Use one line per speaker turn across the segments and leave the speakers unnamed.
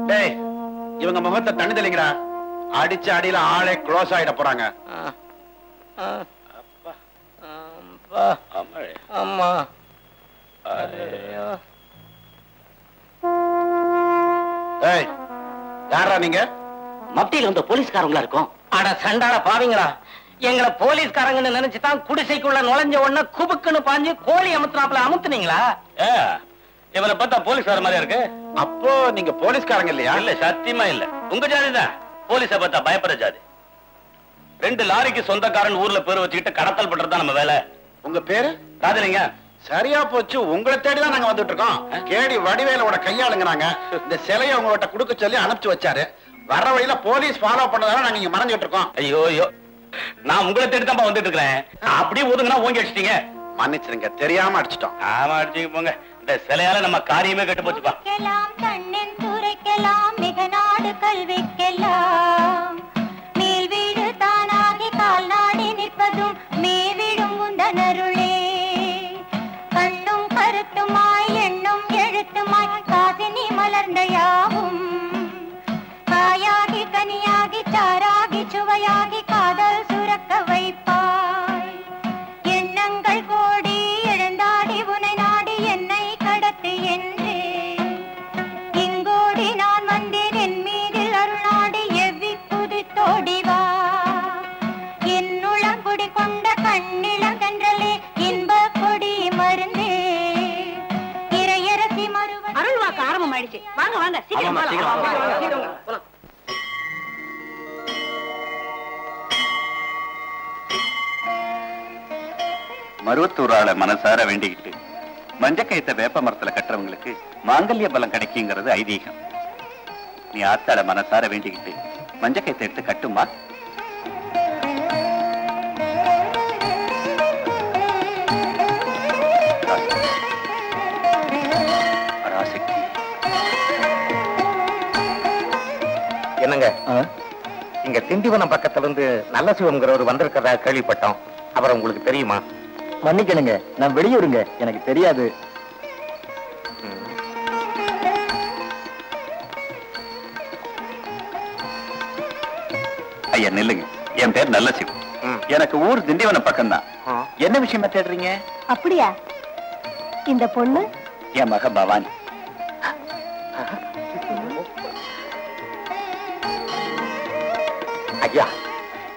டேய் இவங்க முகத்தை தண்ணி தெளிங்கடா. அடிச்சு அடியில ஆளே க்ளோஸ் ஆயிட போறாங்க.
அம்மா
ஏய் யாரா நீங்க?
மப்டியில வந்த போலீஸ்காரங்களா இருக்கும். அட சண்டால பாவீங்களா, எங்களை போலீஸ்காரங்கன்னு நினைச்சுதான் குடிசைக்குள்ள நுழைஞ்ச உடனே குபுக்குன்னு பாஞ்சு கோழி அமுத்துனாப்புல அமுத்துனீங்களா?
இவனை பார்த்தா போலீஸ்கார மாதிரியா இருக்கு.
அப்போ நீங்க போலீஸ்காரங்க இல்லையா?
இல்ல, சத்தியமா இல்ல. உங்க ஜாதிதான். போலீஸ பார்த்தா பயப்படுற ஜாதி. 2 லாரிக்கு சொந்தக்காரன் ஊர்ல பேர் வச்சுக்கிட்டு கடத்தல் பண்றதுதான் நம்ம வேலை.
உங்க பேரு?
ராஜலிங்க.
சரியா போச்சு, உங்களை தேடிதான் நாங்க வந்துட்டு இருக்கோம். கேடி வடிவேலோட கையாளுங்க. நாங்க இந்த சிலையை உங்ககிட்ட குடுக்க சொல்லி அனுப்பிச்சு வச்சாரு. வர வழியில போலீஸ் ஃபாலோ பண்ணதால நாங்க இங்க மறைஞ்சிட்டு இருக்கோம்.
ஐயோ ஐயோ, நான் உங்களை தேடி தான் வந்துட்டு இருக்கிறேன். அப்படியே ஒதுங்கினா ஓங்கி அடிச்சிட்டீங்க.
மன்னிச்சிருங்க, தெரியாம அடிச்சிட்டோம்.
ஆமா அடிச்சுங்க போங்க. இந்த சிலையால நம்ம காரியமே கெட்டு போச்சுப்பா.
தன்னின் துறைக்கலாம் மிக நாடு கல்விக்கெல்லாம் மேல் வீடு தானாகி கால் நாடி நிற்பதும் மேவிடும் உந்தனருளே. கண்ணும் கருத்துமாய் எண்ணும் எழுத்துமாய் காசினி மலர்ந்த யாவும் காயாகி கனியாகி சாராகி சுவையாகி காதல் சுரக்க வைப்பாய். எண்ணங்கள் கோடி எழுந்தாடி உனை நாடி என்னை கடத்து என்று இங்கோடி நான் வந்தேன். என் மீதில் அருளாடி எவ்வி புதித்தோடிவா. என்னுளம் குடி கொண்ட கண்ணிளம் தென்றலே இன்ப கொடி மருந்தே இறையரசி மறுவ
அருள்வாக்கு ஆரம்பம் ஆயிடுச்சு. வாங்க வாங்க சீக்கிரம் போலாம்.
மருவத்தூரால மனசார வேண்டிக்கிட்டு மஞ்சக்கயத்தை வேப்ப மரத்துல கட்டுறவங்களுக்கு மாங்கல்ய பலம் கிடைக்குங்கிறது ஐதீகம். நீ ஆத்தால மனசார வேண்டிக்கிட்டு மஞ்சக்கயத்தை எடுத்து கட்டுமா.
என்னங்க, இங்க திண்டிவனம் பக்கத்துல இருந்து நல்ல சிவம்ங்கிறவர் வந்திருக்கிறதா கேள்விப்பட்டோம். அவரை உங்களுக்கு தெரியுமா?
மன்னிக்கணுங்க, நான் வெளியூருங்க, எனக்கு தெரியாது.
ஐயா நில்லுங்க, என் பேர் நல்ல சிவம். எனக்கு ஊர் திண்டிவனம் பக்கம் தான். என்ன விஷயமா தேடுறீங்க?
அப்படியா? இந்த பொண்ணு
என் மக பவானி.
ஐயா,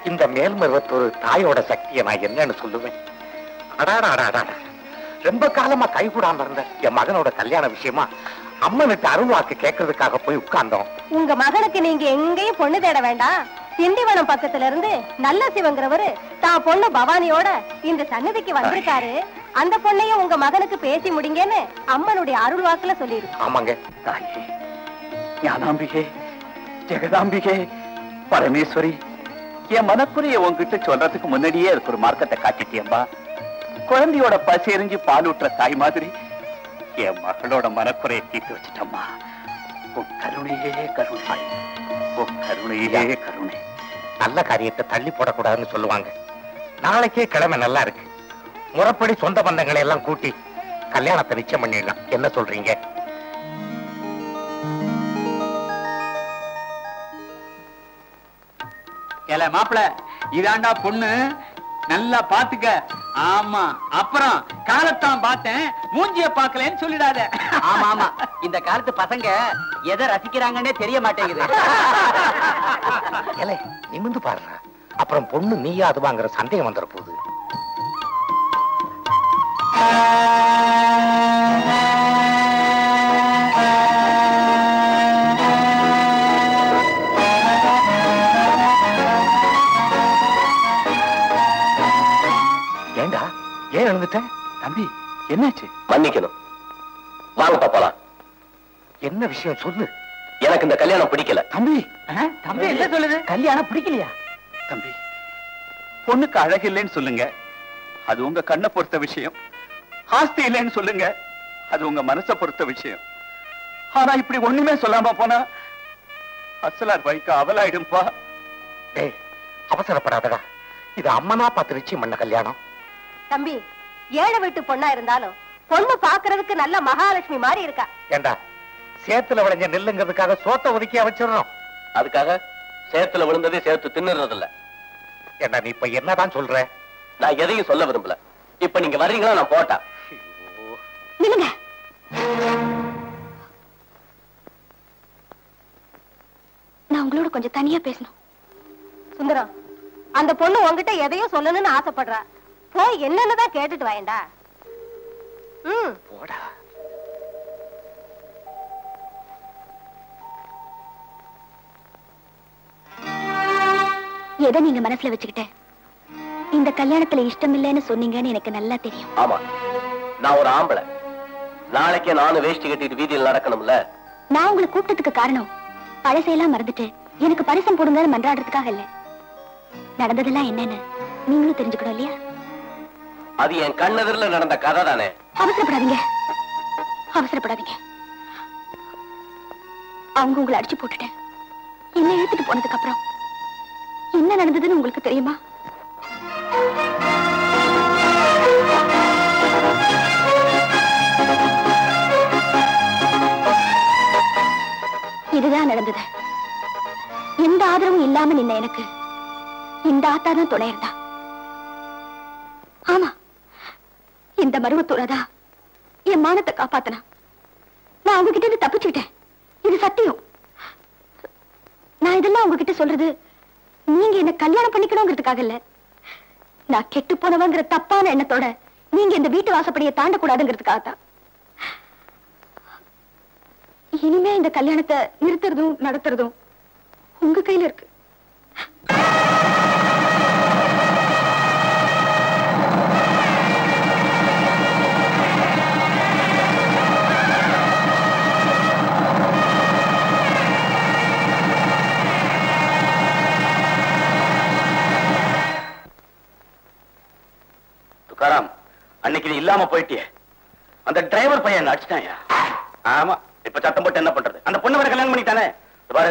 இந்த மேல்மருவத்தூர் தாயோட சக்தியை நான் என்னன்னு சொல்லுவேன். அடாடா, ரொம்ப காலமா கைகூடாம இருந்த என் மகனோட கல்யாண விஷயமா அம்மனுக்கு அருள்வாக்கு கேட்கறதுக்காக போய் உட்கார்ந்தோம்.
உங்க மகனுக்கு நீங்க எங்கேயும் பொண்ணு தேட வேண்டாம். திண்டிவனம் பக்கத்துல இருந்து நல்ல சிவங்கிறவரு தான் பொண்ணு பவானியோட இந்த சன்னதிக்கு வந்திருக்காரு. அந்த பொண்ணையும் உங்க மகனுக்கு பேசி முடிங்கன்னு அம்மனுடைய அருள்வாக்குல சொல்லிருக்கு.
ஆமாங்க.
தாயே, ஞானாம்பிகே, ஜெகதாம்பிகே, பரமேஸ்வரி, என் மனக்குறைய உங்ககிட்ட சொல்றதுக்கு முன்னாடியே அதுக்கு ஒரு மார்க்கத்தை காட்டிட்டியம்பா. குழந்தையோட பசி எரிஞ்சு பாலூட்டுற தாய் மாதிரி என் மகளோட மனக்குறையை தீர்த்து வச்சுட்டம்மா. உன் கருணையே கருணை, உன் கருணையே கருணை.
நல்ல காரியத்தை தள்ளி போடக்கூடாதுன்னு சொல்லுவாங்க. நாளைக்கே கிழமை நல்லா இருக்கு. முறைப்படி சொந்த பந்தங்களை எல்லாம் கூட்டி கல்யாணத்தை நிச்சயம் பண்ணிடலாம். என்ன சொல்றீங்க?
ஏல மாப்பிள, இதாண்டா பொண்ணு, நல்லா பாத்துக்க. ஆமா, அப்புறம் காலத்தான் பார்த்தேன், மூஞ்சிய பாக்கலன்னு சொல்லிடாத.
ஆமா ஆமா, இந்த காலத்து பசங்க எதை ரசிக்கிறாங்கன்னே தெரிய மாட்டேங்குது.
ஏலே, நிமிந்து பாருங்க, அப்புறம் பொண்ணு நீயா அதுவாங்கிற சந்தேகம் வந்துட போகுது. ஏண்டா, ஏன் எழுந்துட்ட?
தம்பி, என்னாச்சு?
மன்னிக்கணும், வாங்க போலாம்.
என்ன விஷயம் சொல்லு.
எனக்கு இந்த கல்யாணம் பிடிக்கல.
தம்பி,
தம்பி என்ன சொல்லுது? கல்யாணம் பிடிக்கலையா?
தம்பி, பொண்ணுக்கு அழகு இல்லைன்னு சொல்லுங்க, அது உங்க கண்ணை பொறுத்த விஷயம். ஆஸ்தி இல்லைன்னு சொல்லுங்க, அது உங்க மனசை பொறுத்த விஷயம். ஆனா இப்படி ஒண்ணுமே சொல்லாம போனா அசலார் வைக்க அவலாயிடும்பா.
டேய், அவசரப்படாதடா. இது அம்மனா பார்த்து நிச்சயம் பண்ண கல்யாணம்.
தம்பி, ஏழை வீட்டு பொண்ணா இருந்தாலும் பொண்ணு பாக்குறதுக்கு நல்ல மகாலட்சுமி மாதிரி இருக்கா.
ஏண்டா, சேத்துல விளைஞ்ச நெல்லுங்கிறதுக்காக சோத்த ஒதுக்கி வச்சிடறோம்.
அதுக்காக சேத்துல விழுந்ததே சேர்த்து தின்னுறது இல்ல.
என்ன நீ இப்ப என்னதான் சொல்ற?
நான் எதையும் சொல்ல விரும்பல. இப்ப நீங்க வர்றீங்களா? நான் போட்டா
நில்லுங்க. நான் உங்களோட கொஞ்சம் தனியா பேசணும். சுந்தரம், அந்த பொண்ணு உங்ககிட்ட எதையும் சொல்லணும்னு ஆசைப்படுறா. போய் என்னன்னுதான் கேட்டுட்டு வாயண்டா.
போடா.
எதை நீங்க மனசுல வச்சுக்கிட்ட? இந்த கல்யாணத்துல இஷ்டம் இல்லைன்னு சொன்னீங்கன்னு எனக்கு நல்லா தெரியும்.
ஆமா, நான் ஒரு ஆம்பளை. நாளைக்கே நானும் வேஷ்டி கட்டிட்டு வீதியில் நடக்கணும்ல.
நான் உங்களை கூப்பிட்டதுக்கு காரணம் பழசையெல்லாம் மறந்துட்டு எனக்கு பரிசம் போடுங்கன்னு மன்றாடுறதுக்காக இல்ல. நடந்ததெல்லாம் என்னன்னு நீங்களும் தெரிஞ்சுக்கணும் இல்லையா?
அது என் கண்ணெதிரில் நடந்த கதை தானே.
அவசரப்படாதீங்க, அவசரப்படாதீங்க. அவங்க உங்களை அடிச்சு போட்டுட்டேன். என்ன இழுத்துட்டு போனதுக்கு அப்புறம் என்ன நடந்ததுன்னு உங்களுக்கு தெரியுமா? இதுதான் நடந்தது. எந்த ஆதரவும் இல்லாம நின்ன எனக்கு இந்த ஆத்தா தான் துணை இருந்தா. ஆமா, இந்த மருவத்தூரதா என் மானத்தை காப்பாத்தனா. நான் உங்ககிட்ட இருந்து தப்பிச்சுக்கிட்டேன். இது சத்தியம். நான் இதெல்லாம் உங்ககிட்ட சொல்றது நீங்க என்ன கல்யாணம் பண்ணிக்கணுங்கிறதுக்காக இல்ல. நான் கெட்டு போனவங்கிற தப்பான எண்ணத்தோட நீங்க இந்த வீட்டு வாசப்படியை தாண்டக்கூடாதுங்கிறதுக்காக தான். இனிமே இந்த கல்யாணத்தை நிறுத்துறதும் நடத்துறதும் உங்க கையில இருக்கு.
துக்காராம், அன்னைக்கு நீ இல்லாம போயிட்டியே, அந்த டிரைவர் பையன் அடிச்சிட்டாயா? ஆமா. இப்ப சத்தம் போட்டு என்ன பண்றது? அந்த பொண்ணு வர கல்யாணம் பண்ணிட்டானே. பாரு,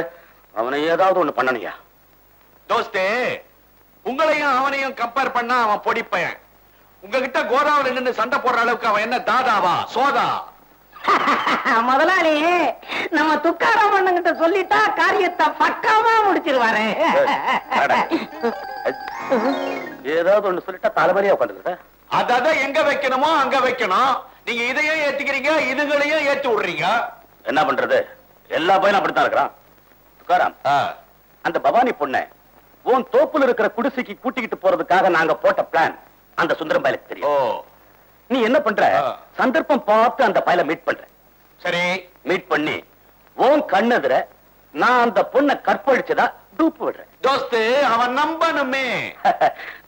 அவனை ஏதாவது ஒண்ணு பண்ணணுயா.
தோஸ்தே, உங்களையும் அவனையும் கம்பேர் பண்ணா அவன் பொடி பையன். உங்ககிட்ட கோதாவரி நின்று சண்டை போடுற அளவுக்கு அவன் என்ன தாதாவா சோதா?
முதலாளி, நம்ம துக்காராம் அண்ணங்கிட்ட சொல்லிட்டா காரியத்தை பக்காவா முடிச்சிருவாரு.
ஏதாவது ஒண்ணு சொல்லிட்டா தலைவலியா உட்காந்துக்கிட்ட.
அதான் எங்க வைக்கணுமோ அங்க வைக்கணும். நீங்க இதையும் ஏத்துக்கிறீங்க, இதுகளையும் ஏத்தி விடுறீங்க.
என்ன பண்றது? எல்லா பையனும் அப்படித்தான் இருக்கிறான். துக்காராம், அந்த பவானி பொண்ணை உன் தோப்புல இருக்கிற குடிசைக்கு கூட்டிக்கிட்டு போறதுக்காக நாங்க போட்ட பிளான் அந்த சுந்தரம் பயலுக்கு தெரியும். நீ என்ன பண்ற? சந்தர்ப்பம் பார்த்து அந்த பயலை மீட் பண்ற.
சரி, மீட் பண்ணி
உன் கண்ணெதிர நான் அந்த பொண்ணை கற்பழிச்சதா டூப்பு விடுறேன்.
தோஸ்து, அவன் நம்பணுமே.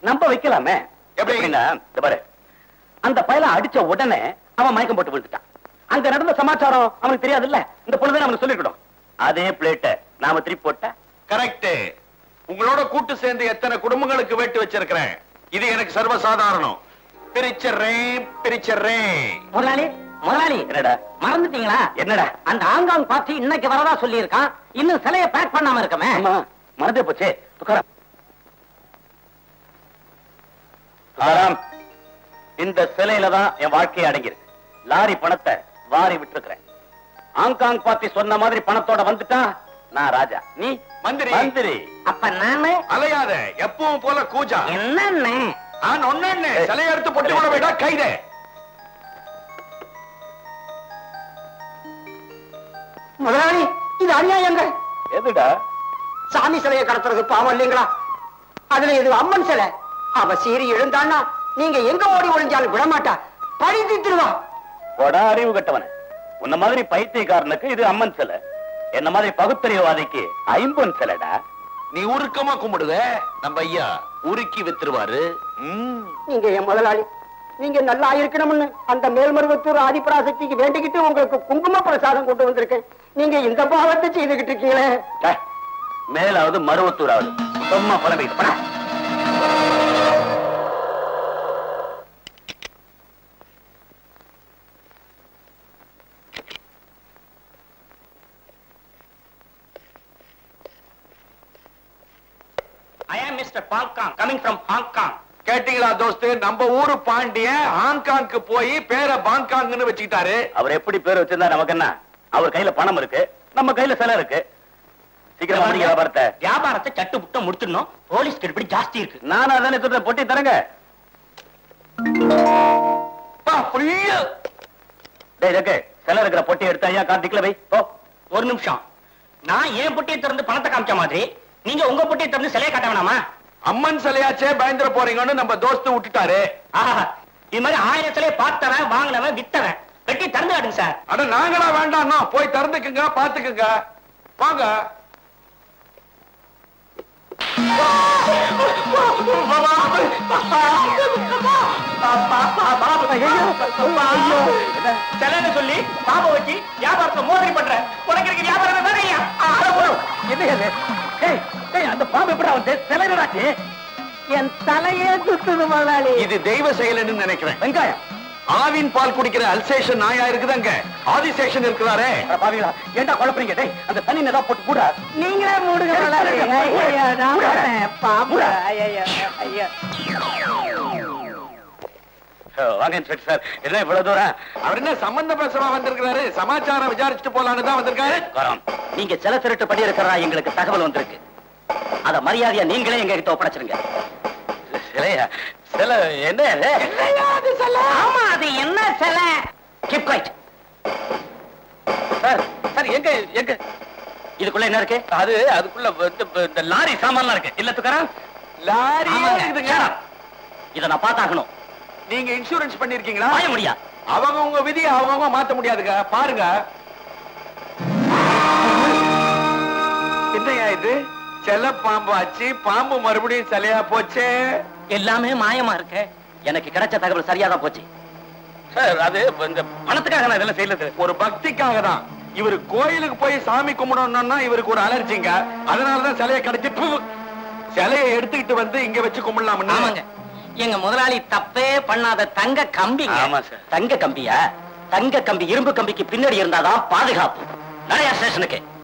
நம்ப வைக்கலாமே. எப்படின்னா, பாரு, அந்த பயலை அடிச்ச உடனே அவன் மயக்கம் போட்டு விழுந்துட்டான். அங்க நடந்த சமாச்சாரம் அவனுக்கு தெரியாது இல்ல. இந்த பொழுது அவனுக்கு சொல்லிக்கணும். அதே பிளேட்ட நாம திருப்பி போட்ட
கரெக்ட். உங்களோட கூட்டு சேர்ந்து எத்தனை குடும்பங்களுக்கு வேட்டு வச்சிருக்கிறேன். இது எனக்கு சர்வசாதாரணம். பிரிச்சறேன் பிரிச்சறேன்.
முதலாளி, முதலாளி,
என்னடா
மறந்துட்டீங்களா?
என்னடா?
அந்த ஆங்காங் பார்ட்டி இன்னைக்கு வரதா சொல்லி இருக்கான். இன்னும் சிலைய பேக் பண்ணாம இருக்கமே.
மறந்தே போச்சே. துக்காராம், துக்காராம், இந்த சிலையில தான் என் வாழ்க்கையை அடங்கியிருக்கு. லாரி பணத்தை வாரி விட்டுருக்கிறேன். ஹாங்காங் பார்ட்டி சொன்ன மாதிரி பணத்தோட வந்துட்டா நான் ராஜா, நீ
மந்திரி.
மந்திரி.
அப்ப நானு
அலையாத, எப்பவும் போல கூஜா.
என்னன்னு
நான் ஒண்ணு சிலையை எடுத்து பொட்டி கூட விட கைதே.
முதலாளி, இது அநியாயங்க.
எதுடா?
சாமி சிலையை கடத்துறது பாவம் இல்லைங்களா? அதுல இது அம்மன் சிலை. அவ சீறி எழுந்தான்னா நீங்க எங்க ஓடி ஒளிஞ்சாலும் விடமாட்டா. பழி தீத்துருவா.
கொடா அறிவு கட்டவன. உன்ன மாதிரி பைத்தியக்காரனுக்கு இது அம்மன் சிலை, என்ன மாதிரி பகுத்தறிவாதிக்கு ஐம்பொன் சிலைடா.
நீ உருக்கமா கும்பிடுவ, நம்ம ஐயா உருக்கி வித்துருவாரு.
நீங்க என் முதலாளி, நீங்க நல்லா இருக்கணும்னு அந்த மேல்மருவத்தூர் ஆதிபராசக்திக்கு வேண்டிக்கிட்டு உங்களுக்கு குங்கும பிரசாதம் கொண்டு வந்திருக்கேன். நீங்க இந்த பாவத்தை செய்துகிட்டு இருக்கீங்களே.
மேலாவது மருவத்தூராவது சும்மா புலம்பிட்டு போடா.
I am Mr. Palkang, coming from Hong Kong.
கேட்டீங்களா தோஸ்து? நம்ம ஊரு பாண்டிய ஹாங்காங்க்கு போய் பேரை பாங்காங்னு வச்சுக்கிட்டாரு.
அவர் எப்படி பேர் வச்சிருந்தா நமக்கு என்ன? அவர் கையில பணம் இருக்கு, நம்ம கையில சிலை இருக்கு. சீக்கிரமா முடிங்க வியாபாரத்தை.
வியாபாரத்தை சட்டு புட்ட முடிச்சிடணும். போலீஸ் கெடுபடி ஜாஸ்தி இருக்கு.
நான் அதானே சொல்றேன், பொட்டி தரங்க. சிலை இருக்கிற பொட்டி எடுத்து ஐயா கார்த்திக்ல வை.
ஒரு நிமிஷம். நான் ஏன் பொட்டியை திறந்து பணத்தை காமிச்ச மாதிரி நீங்க உங்க பொட்டியை திறந்து சிலையை காட்ட வேணாமா?
அம்மன் சிலையாச்சே பயந்துட போறீங்கன்னு நம்ம தோஸ்து விட்டுட்டாரு.
இது மாதிரி 1000 சிலையை பார்த்தவன் வாங்கினவன் வித்தவன் வெட்டி திறந்து காட்டுங்க சார்.
அட நாங்களா வேண்டாம், போய் திறந்துக்குங்க, பாத்துக்குங்க, வாங்க.
சிலைன்னு சொல்லி பாப வச்சு வியாபாரத்தை மோசடி பண்ற உனக்கு இருக்கு வியாபாரம்
அந்த பாம்பு எப்படி வந்து சிலைடாச்சு?
என் தலையே சுத்துது முதலாளி.
இது தெய்வ செயல்னு நினைக்கிறேன்.
வெங்காயம்
ஆவின் பால் குடிக்கிற அல்சேஷன் நாயா இருக்குதாங்க, ஆதிசேஷன் இருக்கிறாரே.
பாவீங்களா, ஏண்டா குழப்பறீங்க? டேய், அந்த தண்ணி ஏதா போட்டு கூட
நீங்களே மூடுங்க முதலாளி. ஐயா, நான் வரேன். பாம்பு. ஐயா, ஐயா.
வாங்க இன்ஸ்பெக்டர் சார், என்ன இவ்வளவு தூரம்?
அவர் என்ன சம்பந்த பேசவா வந்திருக்கிறாரு? சமாச்சாரம் விசாரிச்சுட்டு போலான்னு தான் வந்திருக்காரு.
நீங்க சில திருட்டு பண்ணி இருக்கிறதா எங்களுக்கு தகவல் வந்திருக்கு. அத மரியாதையா நீங்களே எங்க கிட்ட ஒப்படைச்சிருங்க. சிலையா? சிலை என்ன?
ஆமா, அது என்ன சிலை?
Keep quiet. சார் சார், எங்க எங்க இதுக்குள்ள என்ன இருக்கு? அதுக்குள்ள இந்த லாரி சாமான்லாம் இருக்கு. இல்ல துக்காரா,
லாரி இருக்குதுங்க.
இத நான் பார்த்தாகணும்.
நீங்க இன்சூரன்ஸ் பண்ணிருக்கீங்களா?
வாய முடியா.
அவங்க உங்க விதியை அவங்க மாத்த முடியாதுங்க. பாருங்க. என்னையா இது? செல்ல பாம்பு ஆச்சு, பாம்பு மறுபடியும் சிலையா போச்சு.
எல்லாமே மாயமா இருக்கு.
எனக்கு கிடைச்ச தகவல் சரியாதான் போச்சு சார். அது இந்த பணத்துக்காக நான் இதெல்லாம் செய்யல,
ஒரு பக்திக்காக தான். இவரு கோயிலுக்கு போய் சாமி கும்பிடணும்னா இவருக்கு ஒரு அலர்ஜிங்க. அதனாலதான் சிலையை கிடைச்சி சிலையை எடுத்துக்கிட்டு வந்து இங்க வச்சு கும்பிடலாம்.
ஆமாங்க, எங்க முதலாளி தப்பே பண்ணாத தங்க கம்பி.
ஆமா சார். தங்க கம்பியா? தங்க கம்பி இரும்பு கம்பிக்கு பின்னாடி இருந்தாதான் பாதுகாப்பு. நிறைய ஸ்டேஷனுக்கு